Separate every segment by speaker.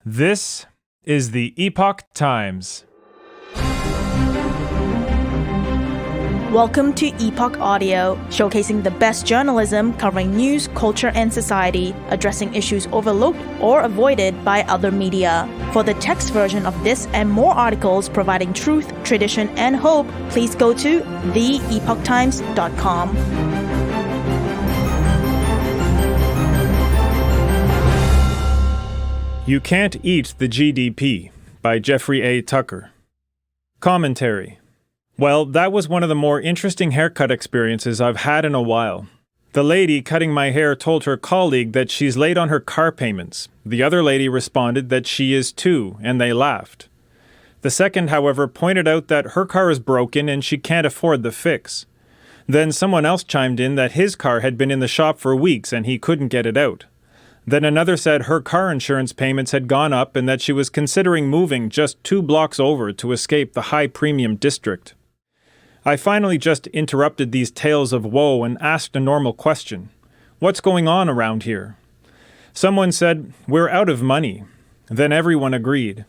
Speaker 1: This is the Epoch Times.
Speaker 2: Welcome to Epoch Audio, showcasing the best journalism covering news, culture, and society, addressing issues overlooked or avoided by other media. For the text version of this and more articles providing truth, tradition, and hope, please go to theepochtimes.com.
Speaker 1: You Can't Eat the GDP by Jeffrey A. Tucker. Commentary. Well, that was one of the more interesting haircut experiences I've had in a while. The lady cutting my hair told her colleague that she's late on her car payments. The other lady responded that she is too, and they laughed. The second, however, pointed out that her car is broken and she can't afford the fix. Then someone else chimed in that his car had been in the shop for weeks and he couldn't get it out. Then another said her car insurance payments had gone up and that she was considering moving just 2 blocks over to escape the high-premium district. I finally just interrupted these tales of woe and asked a normal question. What's going on around here? Someone said, "We're out of money." Then everyone agreed.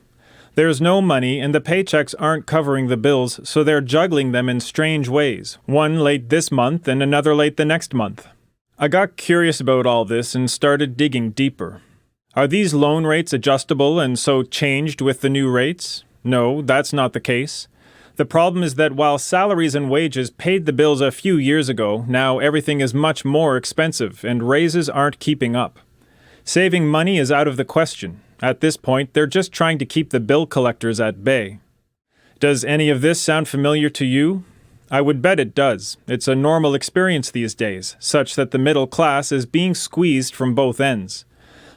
Speaker 1: There's no money and the paychecks aren't covering the bills, so they're juggling them in strange ways. One late this month and another late the next month. I got curious about all this and started digging deeper. Are these loan rates adjustable and so changed with the new rates? No, that's not the case. The problem is that while salaries and wages paid the bills a few years ago, now everything is much more expensive and raises aren't keeping up. Saving money is out of the question. At this point, they're just trying to keep the bill collectors at bay. Does any of this sound familiar to you? I would bet it does. It's a normal experience these days, such that the middle class is being squeezed from both ends.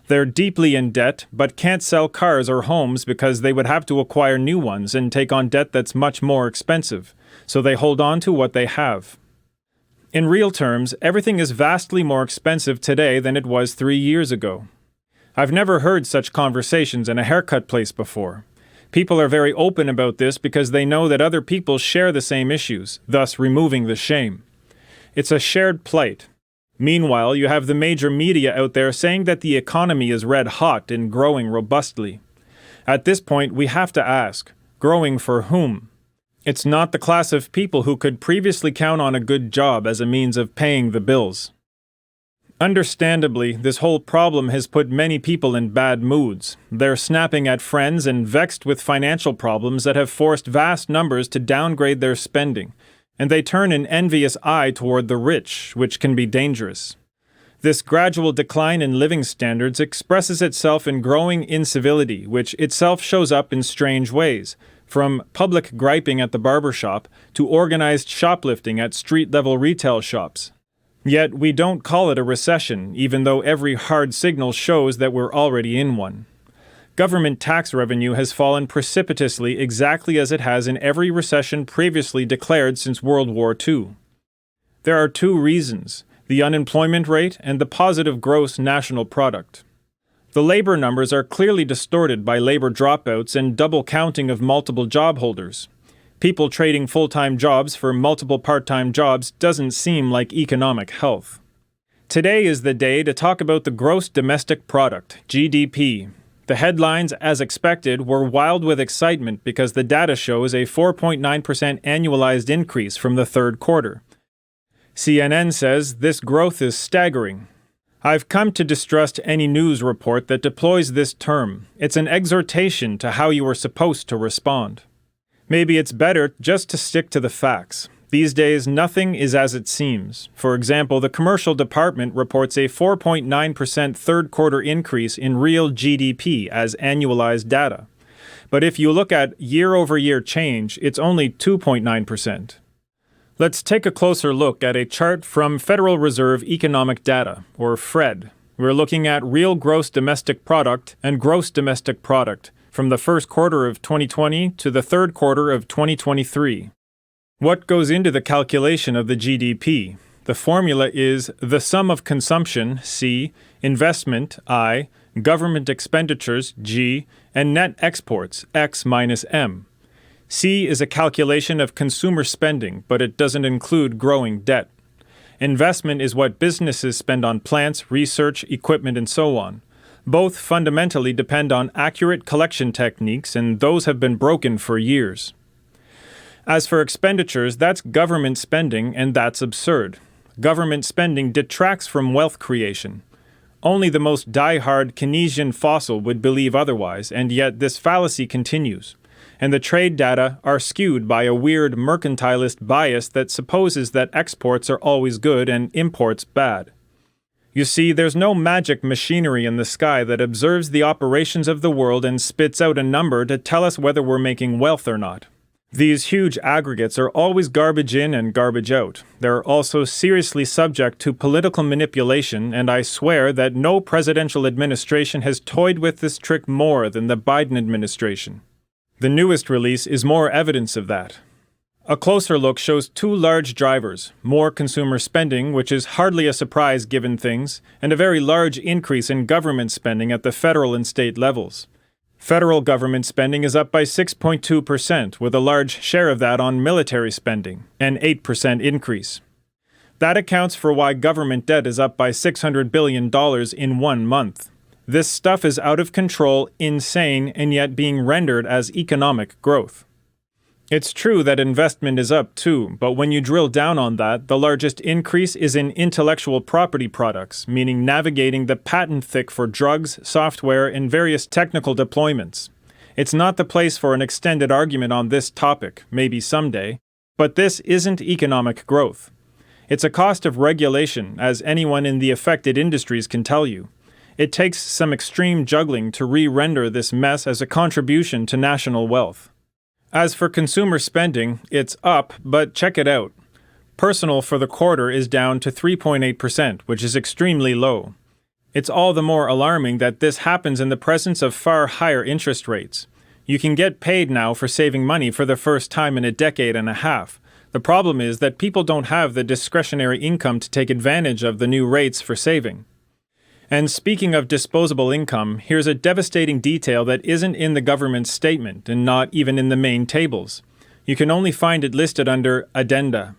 Speaker 1: They're deeply in debt, but can't sell cars or homes because they would have to acquire new ones and take on debt that's much more expensive, so they hold on to what they have. In real terms, everything is vastly more expensive today than it was 3 years ago. I've never heard such conversations in a haircut place before. People are very open about this because they know that other people share the same issues, thus removing the shame. It's a shared plight. Meanwhile, you have the major media out there saying that the economy is red hot and growing robustly. At this point, we have to ask, growing for whom? It's not the class of people who could previously count on a good job as a means of paying the bills. Understandably, this whole problem has put many people in bad moods. They're snapping at friends and vexed with financial problems that have forced vast numbers to downgrade their spending. And they turn an envious eye toward the rich, which can be dangerous. This gradual decline in living standards expresses itself in growing incivility, which itself shows up in strange ways, from public griping at the barbershop to organized shoplifting at street-level retail shops. Yet we don't call it a recession, even though every hard signal shows that we're already in one. Government tax revenue has fallen precipitously exactly as it has in every recession previously declared since World War II. There are 2 reasons: the unemployment rate and the positive gross national product. The labor numbers are clearly distorted by labor dropouts and double counting of multiple job holders. People trading full-time jobs for multiple part-time jobs doesn't seem like economic health. Today is the day to talk about the gross domestic product, GDP. The headlines, as expected, were wild with excitement because the data shows a 4.9% annualized increase from the third quarter. CNN says this growth is staggering. I've come to distrust any news report that deploys this term. It's an exhortation to how you are supposed to respond. Maybe it's better just to stick to the facts. These days, nothing is as it seems. For example, the commercial department reports a 4.9% third-quarter increase in real GDP as annualized data. But if you look at year-over-year change, it's only 2.9%. Let's take a closer look at a chart from Federal Reserve Economic Data, or FRED. We're looking at real gross domestic product and gross domestic product from the first quarter of 2020 to the third quarter of 2023. What goes into the calculation of the GDP? The formula is the sum of consumption, C, investment, I, government expenditures, G, and net exports, X minus M. C is a calculation of consumer spending, but it doesn't include growing debt. Investment is what businesses spend on plants, research, equipment, and so on. Both fundamentally depend on accurate collection techniques, and those have been broken for years. As for expenditures, that's government spending, and that's absurd. Government spending detracts from wealth creation. Only the most die-hard Keynesian fossil would believe otherwise, and yet this fallacy continues. And the trade data are skewed by a weird mercantilist bias that supposes that exports are always good and imports bad. You see, there's no magic machinery in the sky that observes the operations of the world and spits out a number to tell us whether we're making wealth or not. These huge aggregates are always garbage in and garbage out. They're also seriously subject to political manipulation, and I swear that no presidential administration has toyed with this trick more than the Biden administration. The newest release is more evidence of that. A closer look shows two large drivers: more consumer spending, which is hardly a surprise given things, and a very large increase in government spending at the federal and state levels. Federal government spending is up by 6.2%, with a large share of that on military spending, an 8% increase. That accounts for why government debt is up by $600 billion in 1 month. This stuff is out of control, insane, and yet being rendered as economic growth. It's true that investment is up too, but when you drill down on that, the largest increase is in intellectual property products, meaning navigating the patent thick for drugs, software, and various technical deployments. It's not the place for an extended argument on this topic, maybe someday, but this isn't economic growth. It's a cost of regulation, as anyone in the affected industries can tell you. It takes some extreme juggling to re-render this mess as a contribution to national wealth. As for consumer spending, it's up, but check it out. Personal for the quarter is down to 3.8%, which is extremely low. It's all the more alarming that this happens in the presence of far higher interest rates. You can get paid now for saving money for the first time in a decade and a half. The problem is that people don't have the discretionary income to take advantage of the new rates for saving. And speaking of disposable income, here's a devastating detail that isn't in the government's statement and not even in the main tables. You can only find it listed under Addenda.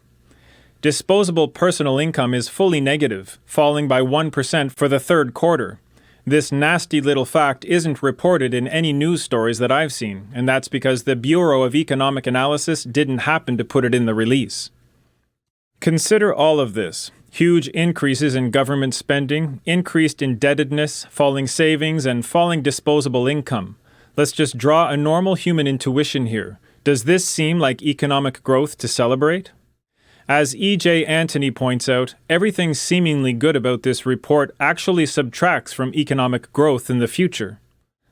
Speaker 1: Disposable personal income is fully negative, falling by 1% for the third quarter. This nasty little fact isn't reported in any news stories that I've seen, and that's because the Bureau of Economic Analysis didn't happen to put it in the release. Consider all of this. Huge increases in government spending, increased indebtedness, falling savings, and falling disposable income. Let's just draw a normal human intuition here. Does this seem like economic growth to celebrate? As E.J. Antony points out, everything seemingly good about this report actually subtracts from economic growth in the future.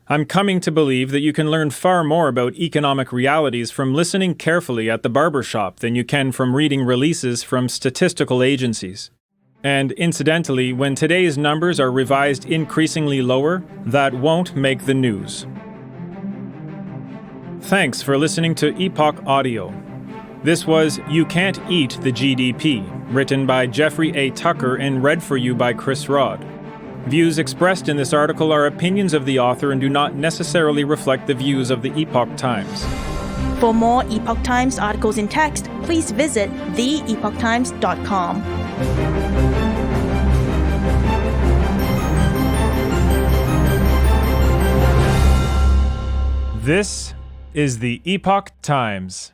Speaker 1: I'm coming to believe that you can learn far more about economic realities from listening carefully at the barbershop than you can from reading releases from statistical agencies. And incidentally, when today's numbers are revised increasingly lower, that won't make the news. Thanks for listening to Epoch Audio. This was You Can't Eat the GDP, written by Jeffrey A. Tucker and read for you by Chris Rod. Views expressed in this article are opinions of the author and do not necessarily reflect the views of the Epoch Times.
Speaker 2: For more Epoch Times articles in text, please visit theepochtimes.com.
Speaker 1: This is the Epoch Times.